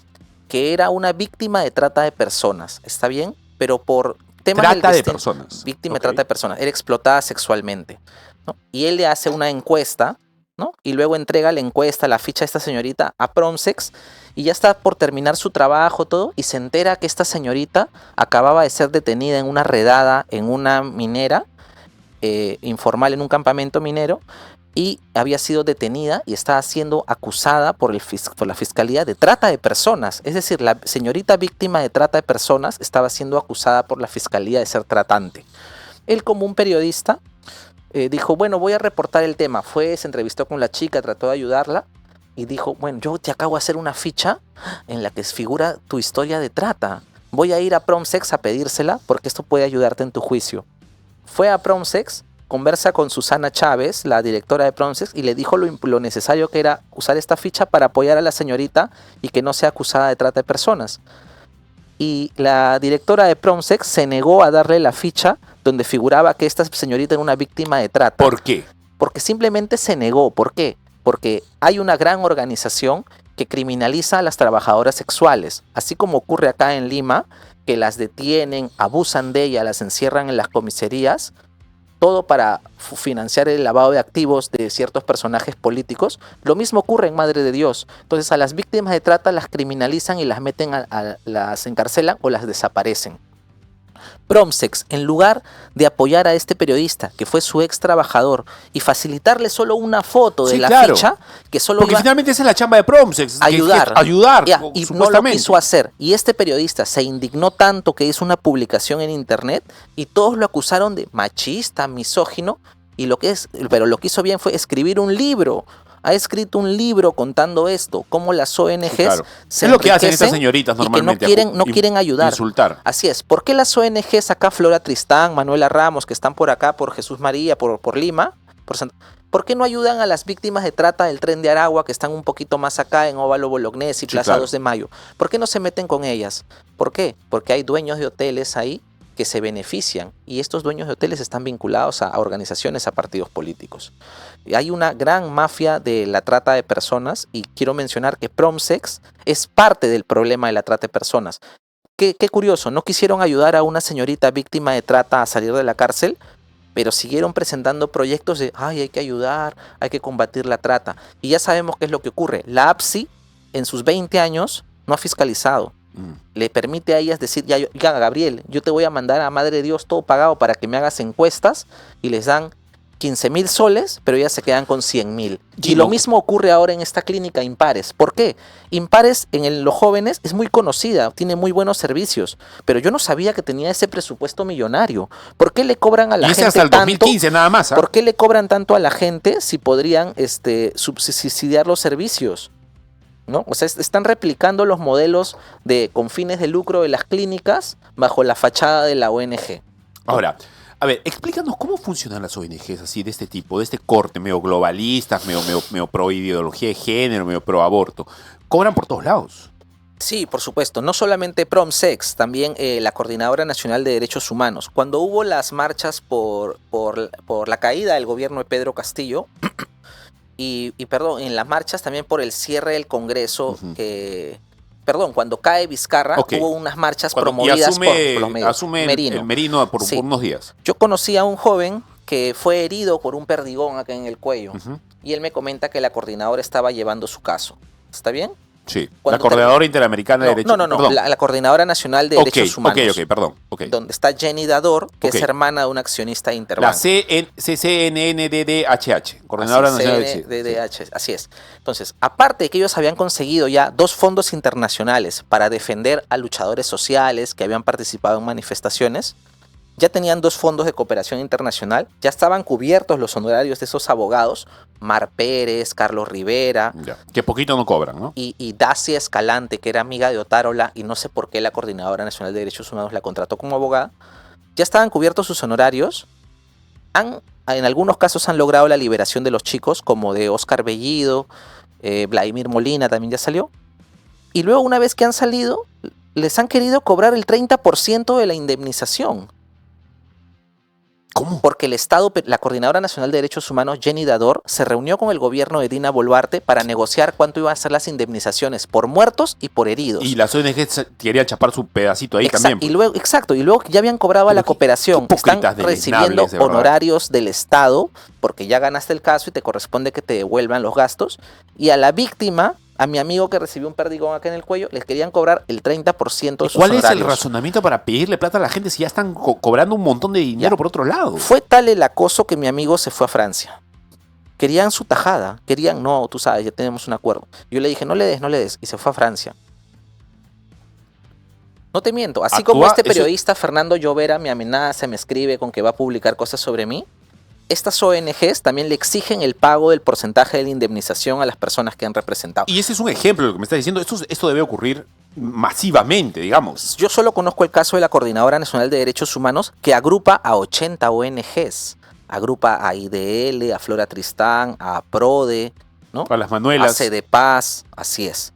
que era una víctima de trata de personas, ¿está bien? Pero por temas trata de personas. Víctima de trata de personas, era explotada sexualmente, ¿no? Y él le hace una encuesta, ¿no? Y luego entrega la encuesta, la ficha de esta señorita a Promsex y ya está por terminar su trabajo, todo, y se entera que esta señorita acababa de ser detenida en una redada en una minera, informal en un campamento minero, y había sido detenida y estaba siendo acusada por la fiscalía de trata de personas. Es decir, la señorita víctima de trata de personas estaba siendo acusada por la fiscalía de ser tratante. Él, como un periodista, dijo, bueno, voy a reportar el tema. Se entrevistó con la chica, trató de ayudarla y dijo, bueno, yo te acabo de hacer una ficha en la que figura tu historia de trata. Voy a ir a Promsex a pedírsela porque esto puede ayudarte en tu juicio. Fue a Promsex, conversa con Susana Chávez, la directora de Promsex, y le dijo lo necesario que era usar esta ficha para apoyar a la señorita y que no sea acusada de trata de personas. Y la directora de Promsex se negó a darle la ficha donde figuraba que esta señorita era una víctima de trata. ¿Por qué? Porque simplemente se negó. ¿Por qué? Porque hay una gran organización que criminaliza a las trabajadoras sexuales, así como ocurre acá en Lima, que las detienen, abusan de ellas, las encierran en las comisarías, todo para financiar el lavado de activos de ciertos personajes políticos. Lo mismo ocurre en Madre de Dios. Entonces a las víctimas de trata las criminalizan y las meten las encarcelan o las desaparecen. Promsex, en lugar de apoyar a este periodista, que fue su ex trabajador, y facilitarle solo una foto de la ficha, que solo porque finalmente esa es la chamba de Promsex, ayudar, y no lo quiso hacer. Y este periodista se indignó tanto que hizo una publicación en internet y todos lo acusaron de machista, misógino, pero lo que hizo bien fue escribir un libro. Ha escrito un libro contando esto, cómo las ONGs se es lo que hacen estas señoritas normalmente, y que no quieren ayudar. Insultar. Así es. ¿Por qué las ONGs acá, Flora Tristán, Manuela Ramos, que están por acá, por Jesús María, por Lima, ¿por qué no ayudan a las víctimas de trata del Tren de Aragua, que están un poquito más acá en Óvalo Bolognesi y Plaza 2 de Mayo? ¿Por qué no se meten con ellas? ¿Por qué? Porque hay dueños de hoteles ahí que se benefician y estos dueños de hoteles están vinculados a organizaciones, a partidos políticos. Hay una gran mafia de la trata de personas y quiero mencionar que Promsex es parte del problema de la trata de personas. Qué curioso, no quisieron ayudar a una señorita víctima de trata a salir de la cárcel, pero siguieron presentando proyectos de hay que ayudar, hay que combatir la trata. Y ya sabemos qué es lo que ocurre. La APSI en sus 20 años no ha fiscalizado. Le permite a ellas decir, ya Gabriel, yo te voy a mandar a Madre de Dios todo pagado para que me hagas encuestas, y les dan 15.000 soles, pero ellas se quedan con 100.000. Y lo mismo ocurre ahora en esta clínica Impares. ¿Por qué? Impares en los jóvenes es muy conocida, tiene muy buenos servicios, pero yo no sabía que tenía ese presupuesto millonario. ¿Por qué le cobran a la gente hasta el 2015 tanto? Nada más. ¿Por qué le cobran tanto a la gente si podrían subsidiar los servicios? ¿No? O sea, están replicando los modelos con fines de lucro de las clínicas bajo la fachada de la ONG. Ahora, a ver, explícanos cómo funcionan las ONGs así de este tipo, de este corte, medio globalistas, medio pro ideología de género, medio pro aborto. Cobran por todos lados. Sí, por supuesto. No solamente Promsex, también la Coordinadora Nacional de Derechos Humanos. Cuando hubo las marchas por la caída del gobierno de Pedro Castillo, en las marchas también por el cierre del Congreso, cuando cae Vizcarra, hubo unas marchas promovidas por los medios. Asume Merino por unos días. Yo conocí a un joven que fue herido por un perdigón acá en el cuello. Ujú. Y él me comenta que la coordinadora estaba llevando su caso. ¿Está bien? Sí. La Cuando Coordinadora Interamericana de Derechos No, Perdón. la Coordinadora Nacional de Ok, Derechos Humanos. Ok, perdón. Ok. Donde está Jenny Dador, que Ok. es hermana de un accionista de La Interbank. CCNNDDHH, Coordinadora Nacional de CNDDH, así es. Entonces, aparte de que ellos habían conseguido ya 2 fondos internacionales para defender a luchadores sociales que habían participado en manifestaciones, ya tenían 2 fondos de cooperación internacional, ya estaban cubiertos los honorarios de esos abogados, Mar Pérez, Carlos Rivera Ya, que poquito no cobran, ¿no? y Dacia Escalante, que era amiga de Otárola, y no sé por qué la Coordinadora Nacional de Derechos Humanos la contrató como abogada, ya estaban cubiertos sus honorarios. En algunos casos han logrado la liberación de los chicos, como de Oscar Bellido, Vladimir Molina también ya salió. Y luego, una vez que han salido, les han querido cobrar el 30% de la indemnización. ¿Cómo? Porque el Estado, la Coordinadora Nacional de Derechos Humanos, Jenny Dador, se reunió con el gobierno de Dina Boluarte para negociar cuánto iban a ser las indemnizaciones por muertos y por heridos. Y las ONG querían chapar su pedacito ahí también. Pues. Y luego que ya habían cobrado a la cooperación, qué están hipócritas recibiendo deleznables, de verdad. honorarios del Estado, porque ya ganaste el caso y te corresponde que te devuelvan los gastos. Y a la víctima, a mi amigo que recibió un perdigón acá en el cuello, les querían cobrar el 30% de ¿Y sus cuál es el honorarios. razonamiento para pedirle plata a la gente si ya están cobrando un montón de dinero Ya. por otro lado? Fue tal el acoso que mi amigo se fue a Francia. Querían su tajada, querían, no, tú sabes, ya tenemos un acuerdo. Yo le dije, no le des, y se fue a Francia. No te miento, así como este periodista Fernando Llovera me amenaza, me escribe con que va a publicar cosas sobre mí, estas ONGs también le exigen el pago del porcentaje de la indemnización a las personas que han representado. Y ese es un ejemplo de lo que me estás diciendo. Esto debe ocurrir masivamente, digamos. Yo solo conozco el caso de la Coordinadora Nacional de Derechos Humanos, que agrupa a 80 ONGs. Agrupa a IDL, a Flora Tristán, a PRODE, ¿no? A las Manuelas. A Sede Paz, así es.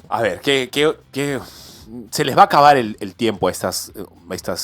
A ver, se les va a acabar el tiempo a estas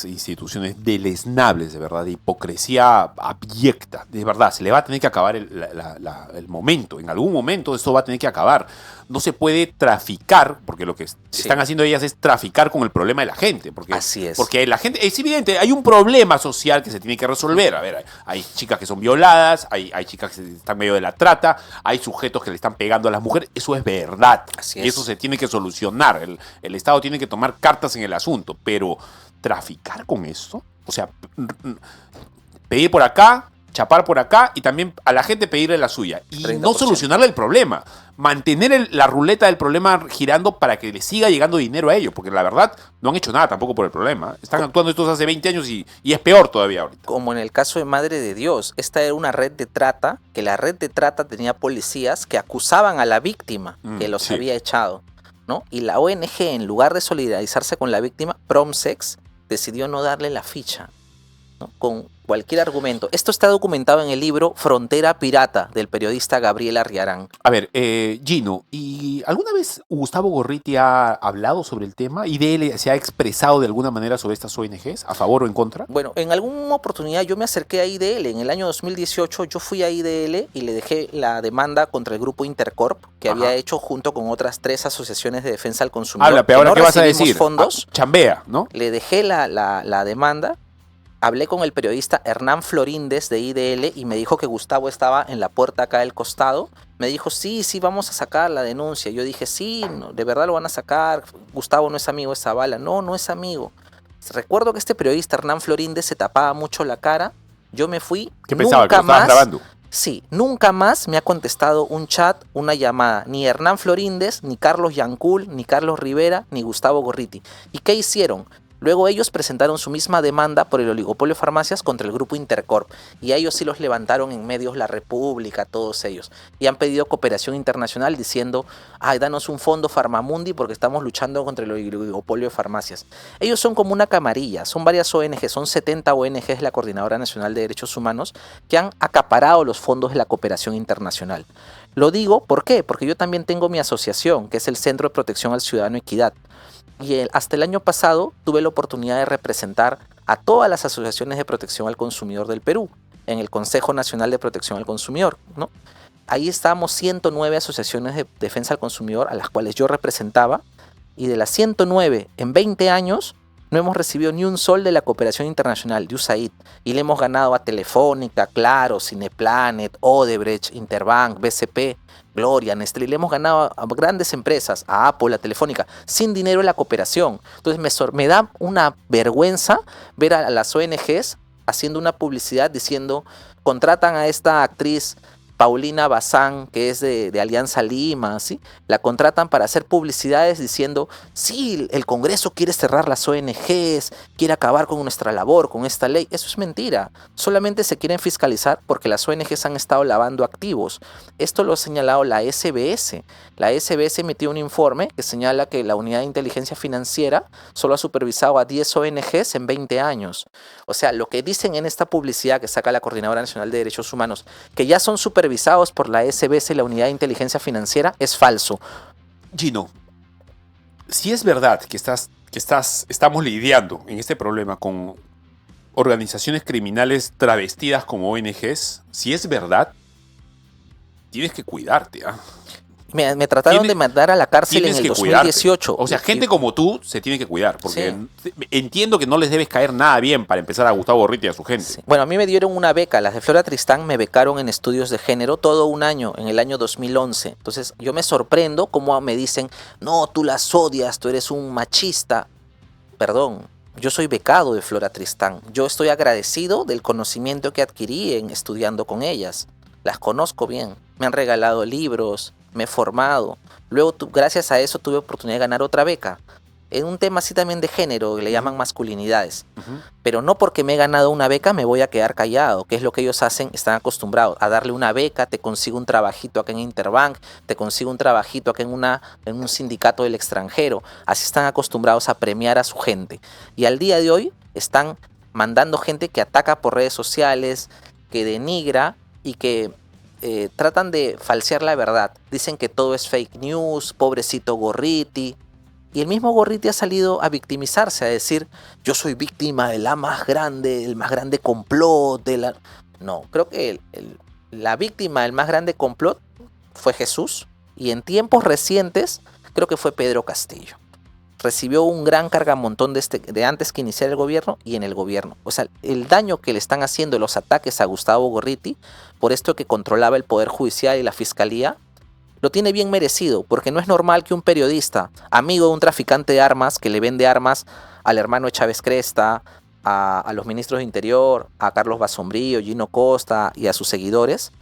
instituciones deleznables, de verdad, de hipocresía abyecta, de verdad, se les va a tener que acabar el momento, en algún momento esto va a tener que acabar. No se puede traficar, porque lo que están haciendo ellas es traficar con el problema de la gente, porque, así es. Porque la gente, es evidente, hay un problema social que se tiene que resolver. A ver, hay chicas que son violadas, hay chicas que están en medio de la trata, hay sujetos que le están pegando a las mujeres, eso es verdad. Así Y es. eso se tiene que solucionar. El Estado tiene que tomar cartas en el asunto, pero traficar con esto, o sea, pedir por acá, chapar por acá y también a la gente pedirle la suya y 30%. no solucionarle el problema, mantener la ruleta del problema girando para que le siga llegando dinero a ellos, porque la verdad no han hecho nada tampoco por el problema. Están actuando estos hace 20 años y es peor todavía ahorita. Como en el caso de Madre de Dios, esta era una red de trata, que la red de trata tenía policías que acusaban a la víctima que los sí. había echado, ¿no? Y la ONG, en lugar de solidarizarse con la víctima, Promsex, decidió no darle la ficha, ¿no? Con cualquier argumento. Esto está documentado en el libro Frontera Pirata, del periodista Gabriel Arriarán. A ver, Gino, ¿y alguna vez Gustavo Gorriti ha hablado sobre el tema? ¿IDL se ha expresado de alguna manera sobre estas ONGs, a favor o en contra? Bueno, en alguna oportunidad yo me acerqué a IDL. En el año 2018 yo fui a IDL y le dejé la demanda contra el grupo Intercorp, que Ajá. había hecho junto con otras 3 asociaciones de defensa al consumidor. Habla, pero ahora, que no ¿qué vas a recibimos decir? fondos. Chambea, ¿no? Le dejé la demanda. Hablé con el periodista Hernán Floríndez de IDL y me dijo que Gustavo estaba en la puerta acá del costado. Me dijo, sí, vamos a sacar la denuncia. Yo dije, sí, no, de verdad lo van a sacar. Gustavo no es amigo de Zavala. No, no es amigo. Recuerdo que este periodista Hernán Floríndez se tapaba mucho la cara. Yo me fui. ¿Qué pensaba? ¿Que lo estabas grabando? Sí, nunca más me ha contestado un chat, una llamada. Ni Hernán Floríndez, ni Carlos Yancul, ni Carlos Rivera, ni Gustavo Gorriti. ¿Y qué hicieron? Luego ellos presentaron su misma demanda por el oligopolio de farmacias contra el grupo Intercorp. Y a ellos sí los levantaron en medios La República, todos ellos. Y han pedido cooperación internacional diciendo, ay, danos un fondo Farmamundi porque estamos luchando contra el oligopolio de farmacias. Ellos son como una camarilla, son varias ONG, son 70 ONGs de la Coordinadora Nacional de Derechos Humanos que han acaparado los fondos de la cooperación internacional. Lo digo, ¿por qué? Porque yo también tengo mi asociación, que es el Centro de Protección al Ciudadano Equidad. Y hasta el año pasado tuve la oportunidad de representar a todas las asociaciones de protección al consumidor del Perú en el Consejo Nacional de Protección al Consumidor, ¿no? Ahí estábamos 109 asociaciones de defensa al consumidor a las cuales yo representaba, y de las 109 en 20 años no hemos recibido ni un sol de la cooperación internacional, de USAID, y le hemos ganado a Telefónica, Claro, Cineplanet, Odebrecht, Interbank, BCP, Gloria, Nestlé, le hemos ganado a grandes empresas, a Apple, a Telefónica, sin dinero en la cooperación. Entonces me da una vergüenza ver a las ONGs haciendo una publicidad diciendo, contratan a esta actriz Paulina Bazán, que es de Alianza Lima, ¿sí? La contratan para hacer publicidades diciendo, sí, el Congreso quiere cerrar las ONGs, quiere acabar con nuestra labor, con esta ley. Eso es mentira. Solamente se quieren fiscalizar porque las ONGs han estado lavando activos. Esto lo ha señalado la SBS. La SBS emitió un informe que señala que la Unidad de Inteligencia Financiera solo ha supervisado a 10 ONGs en 20 años. O sea, lo que dicen en esta publicidad que saca la Coordinadora Nacional de Derechos Humanos, que ya son supervisados por la SBS y la Unidad de Inteligencia Financiera, es falso. Gino, si es verdad que estamos lidiando en este problema con organizaciones criminales travestidas como ONGs, si es verdad, tienes que cuidarte, ¿ah? Me trataron de mandar a la cárcel en el 2018. O sea, gente como tú se tiene que cuidar, porque entiendo que no les debes caer nada bien para empezar a Gustavo Gorriti y a su gente. Sí. Bueno, a mí me dieron una beca, las de Flora Tristán me becaron en estudios de género todo un año, en el año 2011. Entonces yo me sorprendo cómo me dicen, no, tú las odias, tú eres un machista. Perdón, yo soy becado de Flora Tristán. Yo estoy agradecido del conocimiento que adquirí estudiando con ellas. Las conozco bien, me han regalado libros, me he formado. Luego, gracias a eso, tuve oportunidad de ganar otra beca. En un tema así también de género, que le llaman masculinidades. Pero no porque me he ganado una beca me voy a quedar callado, que es lo que ellos hacen, están acostumbrados a darle una beca, te consigo un trabajito acá en Interbank, te consigo un trabajito acá en un sindicato del extranjero. Así están acostumbrados a premiar a su gente. Y al día de hoy están mandando gente que ataca por redes sociales, que denigra y que tratan de falsear la verdad. Dicen que todo es fake news, pobrecito Gorriti. Y el mismo Gorriti ha salido a victimizarse, a decir, yo soy víctima de la más grande, el más grande complot. No, creo que la víctima del más grande complot fue Jesús. Y en tiempos recientes, creo que fue Pedro Castillo. Recibió un gran cargamontón de antes que iniciara el gobierno y en el gobierno. O sea, el daño que le están haciendo los ataques a Gustavo Gorriti, por esto que controlaba el Poder Judicial y la Fiscalía, lo tiene bien merecido, porque no es normal que un periodista, amigo de un traficante de armas, que le vende armas al hermano de Chávez Cresta, a los ministros de Interior, a Carlos Basombrío, Gino Costa y a sus seguidores,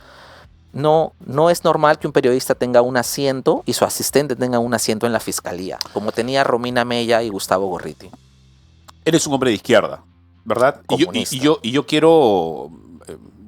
no es normal que un periodista tenga un asiento y su asistente tenga un asiento en la Fiscalía, como tenía Romina Mella y Gustavo Gorriti. Eres un hombre de izquierda, ¿verdad? Y yo quiero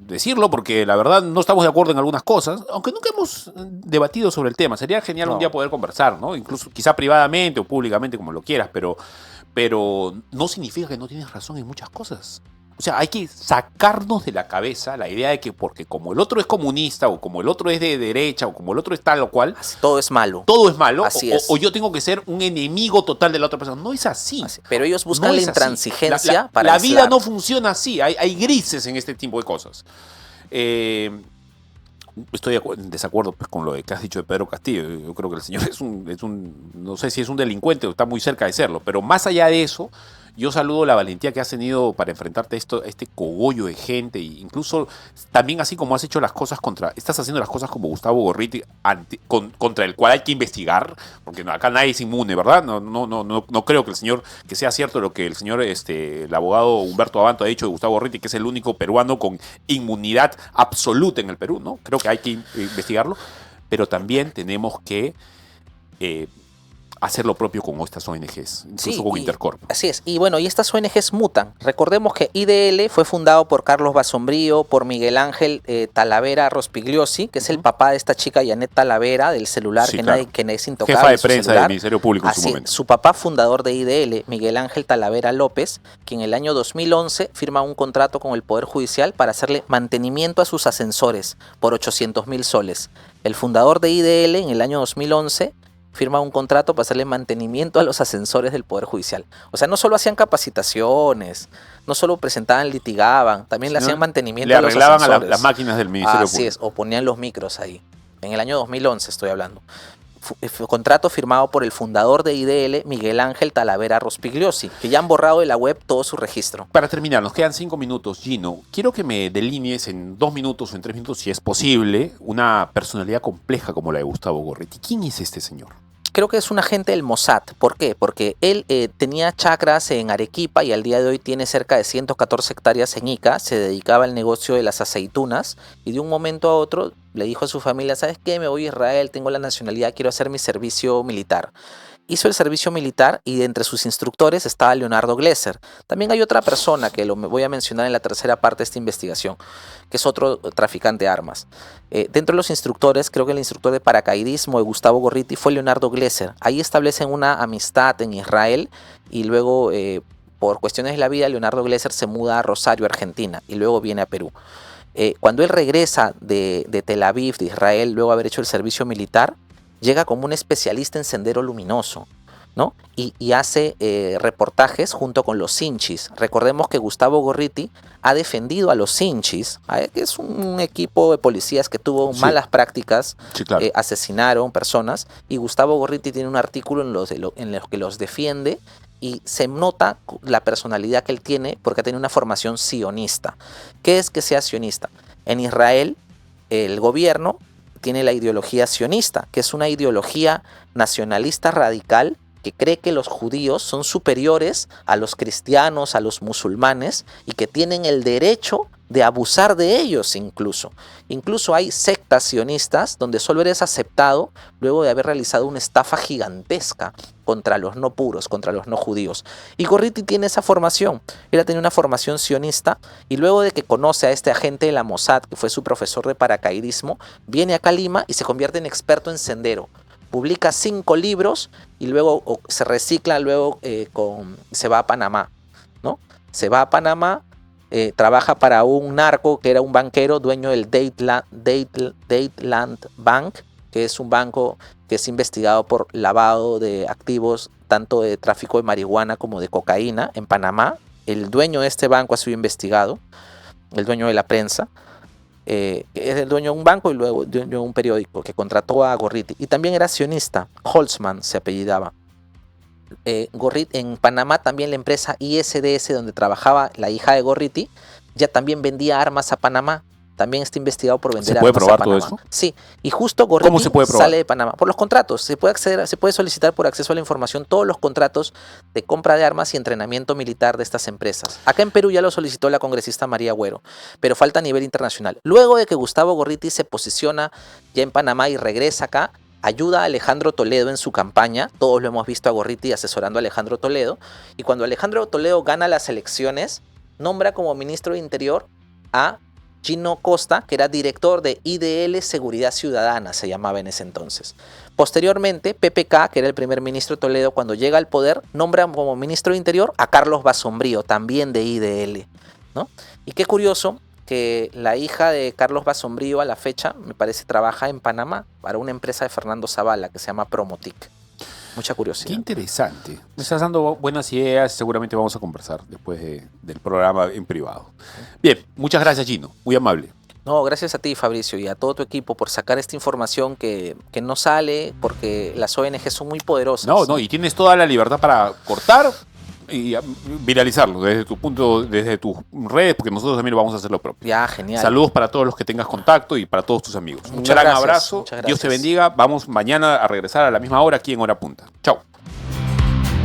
decirlo porque la verdad no estamos de acuerdo en algunas cosas, aunque nunca hemos debatido sobre el tema. Sería genial un día poder conversar, ¿no? Incluso quizá privadamente o públicamente, como lo quieras, pero no significa que no tienes razón en muchas cosas. O sea, hay que sacarnos de la cabeza la idea de que porque como el otro es comunista o como el otro es de derecha o como el otro es tal o cual, todo es malo. Todo es malo. Así es. O yo tengo que ser un enemigo total de la otra persona. No es así. Pero ellos buscan la intransigencia para la vida no funciona así. Hay grises en este tipo de cosas. Estoy en desacuerdo pues, con lo que has dicho de Pedro Castillo. Yo creo que el señor es un no sé si es un delincuente o está muy cerca de serlo, pero más allá de eso, yo saludo la valentía que has tenido para enfrentarte a este cogollo de gente, e incluso también así como has hecho las cosas estás haciendo las cosas como Gustavo Gorriti, contra el cual hay que investigar, porque acá nadie es inmune, ¿verdad? No creo que sea cierto lo que el señor, el abogado Humberto Abanto ha dicho de Gustavo Gorriti, que es el único peruano con inmunidad absoluta en el Perú, ¿no? Creo que hay que investigarlo, pero también tenemos que hacer lo propio con estas ONGs, incluso con Intercorp. Así es. Y bueno, y estas ONGs mutan. Recordemos que IDL fue fundado por Carlos Basombrío, por Miguel Ángel Talavera Rospigliosi, que es el papá de esta chica Janet Talavera, del celular, sí, que es intocable. Jefa de prensa del Ministerio Público en su momento. Su papá fundador de IDL, Miguel Ángel Talavera López, que en el año 2011 firma un contrato con el Poder Judicial para hacerle mantenimiento a sus ascensores por 800.000 soles. El fundador de IDL en el año 2011 firma un contrato para hacerle mantenimiento a los ascensores del Poder Judicial. O sea, no solo hacían capacitaciones, no solo presentaban, litigaban, también le hacían mantenimiento a los ascensores. Le arreglaban a las máquinas del Ministerio Público. Así es, o ponían los micros ahí. En el año 2011 estoy hablando. contrato firmado por el fundador de IDL, Miguel Ángel Talavera Rospigliosi, que ya han borrado de la web todo su registro. Para terminar, nos quedan 5 minutos, Gino. Quiero que me delinees en 2 minutos o en 3 minutos, si es posible, una personalidad compleja como la de Gustavo Gorriti. ¿Quién es este señor? Creo que es un agente del Mossad. ¿Por qué? Porque él tenía chacras en Arequipa y al día de hoy tiene cerca de 114 hectáreas en Ica. Se dedicaba al negocio de las aceitunas y de un momento a otro le dijo a su familia, ¿sabes qué? Me voy a Israel, tengo la nacionalidad, quiero hacer mi servicio militar. Hizo el servicio militar y de entre sus instructores estaba Leonardo Glesser. También hay otra persona que lo voy a mencionar en la tercera parte de esta investigación, que es otro traficante de armas. Dentro de los instructores, creo que el instructor de paracaidismo de Gustavo Gorriti fue Leonardo Glesser. Ahí establecen una amistad en Israel y luego, por cuestiones de la vida, Leonardo Glesser se muda a Rosario, Argentina, y luego viene a Perú. Cuando él regresa de Tel Aviv, de Israel, luego de haber hecho el servicio militar, llega como un especialista en sendero luminoso, ¿no? Y hace reportajes junto con los Sinchis. Recordemos que Gustavo Gorriti ha defendido a los Sinchis, que es un equipo de policías que tuvo malas prácticas, claro. Asesinaron personas, y Gustavo Gorriti tiene un artículo en los que los defiende y se nota la personalidad que él tiene porque ha tenido una formación sionista. ¿Qué es que sea sionista? En Israel, el gobierno tiene la ideología sionista, que es una ideología nacionalista radical que cree que los judíos son superiores a los cristianos, a los musulmanes, y que tienen el derecho de abusar de ellos incluso. Incluso hay sectas sionistas donde solo eres aceptado luego de haber realizado una estafa gigantesca contra los no puros, contra los no judíos. Y Gorriti tiene esa formación. Él ha tenido una formación sionista y luego de que conoce a este agente de la Mossad, que fue su profesor de paracaidismo, viene acá a Lima y se convierte en experto en sendero. Publica 5 libros y luego se recicla, luego se va a Panamá, ¿no? Se va a Panamá, trabaja para un narco que era un banquero, dueño del Dateland Bank, que es un banco que es investigado por lavado de activos, tanto de tráfico de marihuana como de cocaína en Panamá. El dueño de este banco ha sido investigado, el dueño de la prensa. Es el dueño de un banco y luego dueño de un periódico que contrató a Gorriti. Y también era sionista, Holzman se apellidaba. Gorriti, en Panamá también la empresa ISDS, donde trabajaba la hija de Gorriti, ya también vendía armas a Panamá. También está investigado por vender armas a Panamá. ¿Se puede probar todo eso? Sí, y justo Gorriti ¿Cómo se puede probar? Sale de Panamá. Por los contratos, se puede solicitar por acceso a la información todos los contratos de compra de armas y entrenamiento militar de estas empresas. Acá en Perú ya lo solicitó la congresista María Agüero, pero falta a nivel internacional. Luego de que Gustavo Gorriti se posiciona ya en Panamá y regresa acá, ayuda a Alejandro Toledo en su campaña. Todos lo hemos visto a Gorriti asesorando a Alejandro Toledo. Y cuando Alejandro Toledo gana las elecciones, nombra como ministro de Interior a Gino Costa, que era director de IDL Seguridad Ciudadana, se llamaba en ese entonces. Posteriormente, PPK, que era el primer ministro de Toledo, cuando llega al poder, nombra como ministro de Interior a Carlos Basombrío, también de IDL, ¿no? Y qué curioso que la hija de Carlos Basombrío a la fecha, me parece, trabaja en Panamá para una empresa de Fernando Zavala que se llama Promotic. Mucha curiosidad. Qué interesante. Me estás dando buenas ideas. Seguramente vamos a conversar después del programa en privado. Bien, muchas gracias, Gino. Muy amable. No, gracias a ti, Fabricio, y a todo tu equipo por sacar esta información que no sale porque las ONG son muy poderosas. No, y tienes toda la libertad para cortar y viralizarlo desde tu punto, desde tus redes, porque nosotros también vamos a hacer lo propio. Ya, genial. Saludos para todos los que tengas contacto y para todos tus amigos. Un gran abrazo. Dios te bendiga. Vamos mañana a regresar a la misma hora aquí en Hora Punta. Chao.